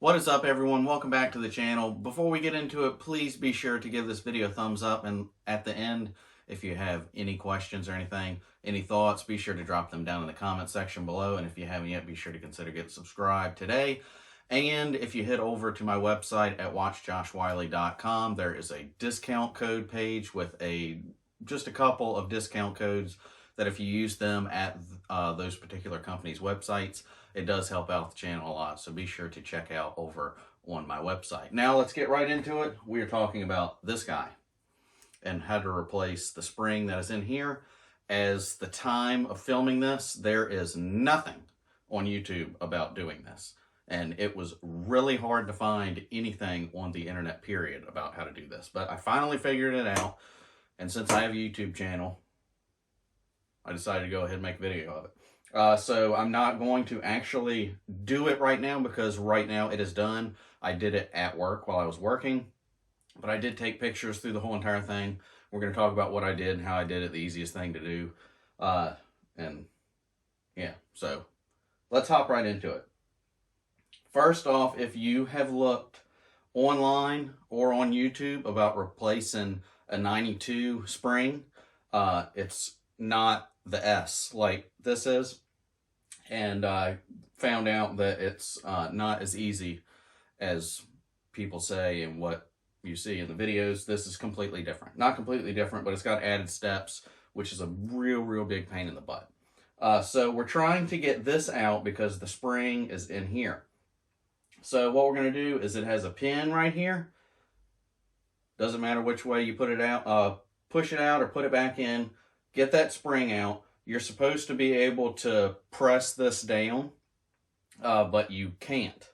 What is up, everyone? Welcome back to the channel. Before we get into it, please be sure to give this video a thumbs up, and at the end, if you have any questions or anything, any thoughts, be sure to drop them down in the comment section below. And if you haven't yet, be sure to consider getting subscribed today. And if you head over to my website at watchjoshwiley.com, there is a discount code page with just a couple of discount codes that if you use them at those particular companies' websites, it does help out the channel a lot. So be sure to check out over on my website. Now let's get right into it. We are talking about this guy and how to replace the spring that is in here. As the time of filming this, there is nothing on YouTube about doing this. And it was really hard to find anything on the internet, period, about how to do this. But I finally figured it out. And since I have a YouTube channel, I decided to go ahead and make a video of it. So I'm not going to actually do it right now because right now it is done. I did it at work while I was working, but I did take pictures through the whole entire thing. We're going to talk about what I did and how I did it, the easiest thing to do. And yeah, so let's hop right into it. First off, if you have looked online or on YouTube about replacing a 92 spring, it's not the S like this is, and I found out that it's not as easy as people say and what you see in the videos. This is completely different. Not completely different, but it's got added steps, which is a real big pain in the butt. So we're trying to get this out because the spring is in here. So what we're going to do is it has a pin right here. Doesn't matter which way you put it out, push it out or put it back in. Get that spring out. You're supposed to be able to press this down, but you can't.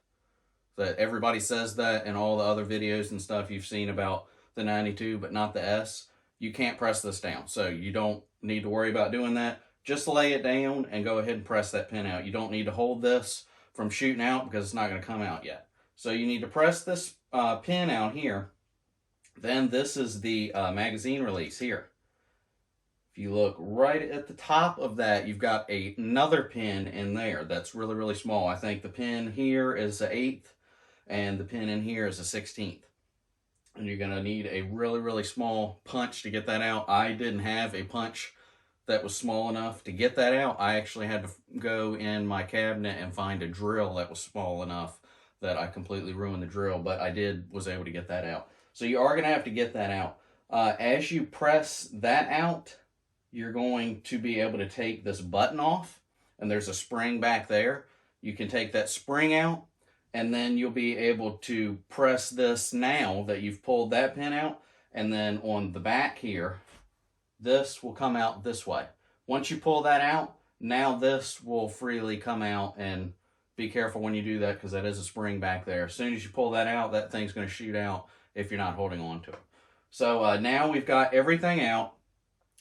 That everybody says that in all the other videos and stuff you've seen about the 92, but not the S. You can't press this down, so you don't need to worry about doing that. Just lay it down and go ahead and press that pin out. You don't need to hold this from shooting out because it's not going to come out yet. So you need to press this pin out here. Then this is the magazine release here. If you look right at the top of that, you've got another pin in there that's really small. I think the pin here is an 1/8 and the pin in here is a 1/16. And you're going to need a really small punch to get that out. I didn't have a punch that was small enough to get that out. I actually had to go in my cabinet and find a drill that was small enough that I completely ruined the drill, but I was able to get that out. So you are going to have to get that out. As you press that out, you're going to be able to take this button off, and there's a spring back there. You can take that spring out, and then you'll be able to press this now that you've pulled that pin out, and then on the back here, this will come out this way. Once you pull that out, now this will freely come out, and be careful when you do that because that is a spring back there. As soon as you pull that out, that thing's going to shoot out if you're not holding on to it. So now we've got everything out.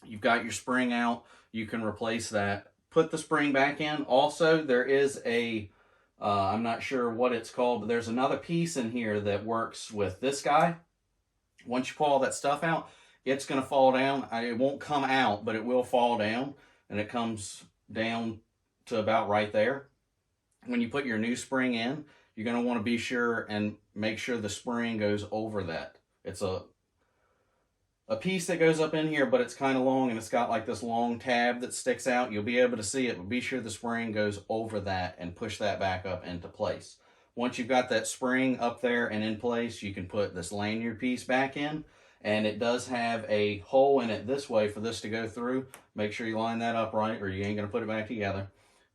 You've got your spring out. You can replace that. Put the spring back in. Also, there is I'm not sure what it's called, but there's another piece in here that works with this guy. Once you pull all that stuff out, it's going to fall down. It won't come out, but it will fall down, and it comes down to about right there. When you put your new spring in, you're going to want to be sure and make sure the spring goes over that. It's a piece that goes up in here, but it's kind of long, and it's got like this long tab that sticks out. You'll be able to see it, but be sure the spring goes over that and push that back up into place. Once you've got that spring up there and in place, you can put this lanyard piece back in, and it does have a hole in it this way for this to go through. Make sure you line that up right, or you ain't going to put it back together.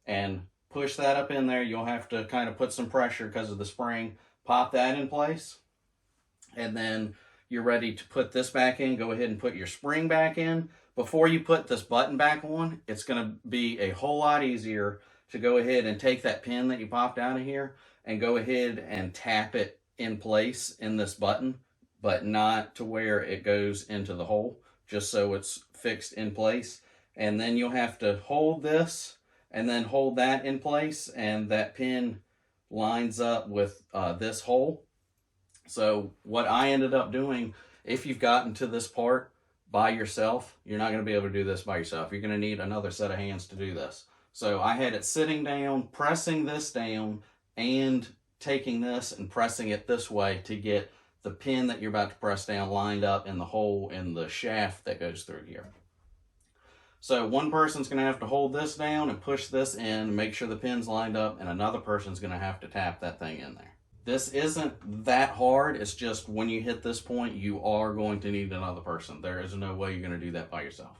And push that up in there. You'll have to kind of put some pressure because of the spring. Pop that in place, and then you're ready to put this back in. Go ahead and put your spring back in. Before you put this button back on, it's going to be a whole lot easier to go ahead and take that pin that you popped out of here and go ahead and tap it in place in this button, but not to where it goes into the hole, just so it's fixed in place. And then you'll have to hold this and then hold that in place, and that pin lines up with this hole. So what I ended up doing, if you've gotten to this part by yourself, you're not going to be able to do this by yourself. You're going to need another set of hands to do this. So I had it sitting down, pressing this down, and taking this and pressing it this way to get the pin that you're about to press down lined up in the hole in the shaft that goes through here. So one person's going to have to hold this down and push this in and make sure the pin's lined up, and another person's going to have to tap that thing in there. This isn't that hard. It's just when you hit this point, you are going to need another person. There is no way you're going to do that by yourself.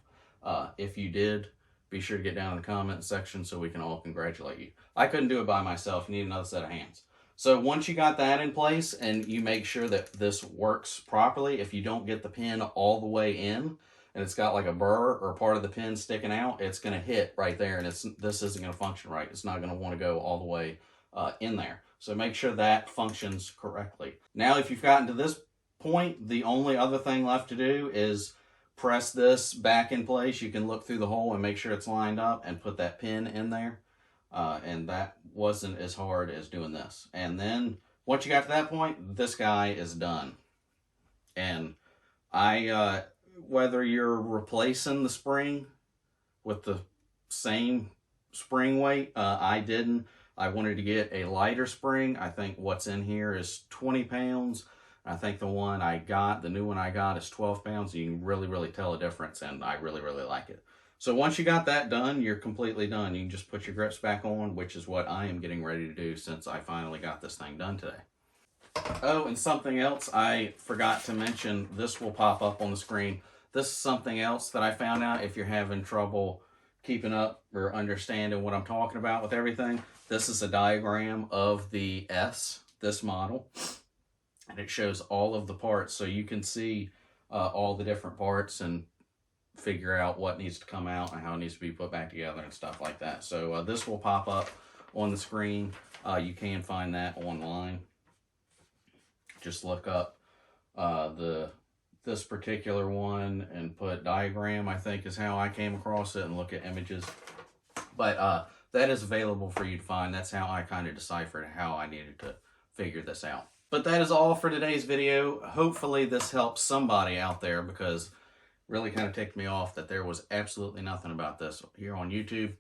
If you did, be sure to get down in the comment section so we can all congratulate you. I couldn't do it by myself. You need another set of hands. So once you got that in place and you make sure that this works properly, if you don't get the pin all the way in, and it's got like a burr or part of the pin sticking out, it's going to hit right there, and this isn't going to function right. It's not going to want to go all the way in there. So make sure that functions correctly. Now, if you've gotten to this point, the only other thing left to do is press this back in place. You can look through the hole and make sure it's lined up and put that pin in there. And that wasn't as hard as doing this. And then once you got to that point, this guy is done. And whether you're replacing the spring with the same spring weight, I didn't. I wanted to get a lighter spring. I think what's in here is 20 pounds. I think the one I got, the new one I got, is 12 pounds. You can really tell a difference, and I really like it. So once you got that done, you're completely done. You can just put your grips back on, which is what I am getting ready to do since I finally got this thing done today. Oh, and something else I forgot to mention, this will pop up on the screen. This is something else that I found out if you're having trouble keeping up or understanding what I'm talking about with everything. This is a diagram of the S, this model, and it shows all of the parts, so you can see all the different parts and figure out what needs to come out and how it needs to be put back together and stuff like that. So this will pop up on the screen. You can find that online. Just look up this particular one and put diagram, I think is how I came across it, and look at images. But that is available for you to find. That's how I kind of deciphered how I needed to figure this out. But that is all for today's video. Hopefully this helps somebody out there, because it really kind of ticked me off that there was absolutely nothing about this here on YouTube.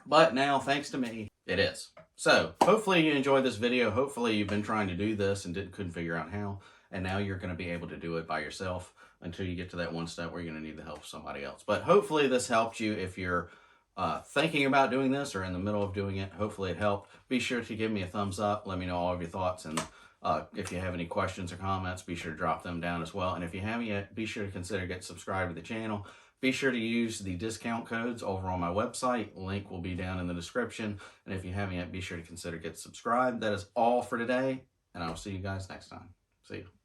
But now, thanks to me, it is. So hopefully you enjoyed this video. Hopefully you've been trying to do this and couldn't figure out how. And now you're going to be able to do it by yourself until you get to that one step where you're going to need the help of somebody else. But hopefully this helped you if you're thinking about doing this or in the middle of doing it. Hopefully it helped. Be sure to give me a thumbs up. Let me know all of your thoughts. And if you have any questions or comments, be sure to drop them down as well. And if you haven't yet, be sure to consider getting subscribed to the channel. Be sure to use the discount codes over on my website. Link will be down in the description. And if you haven't yet, be sure to consider getting subscribed. That is all for today, and I will see you guys next time. See you.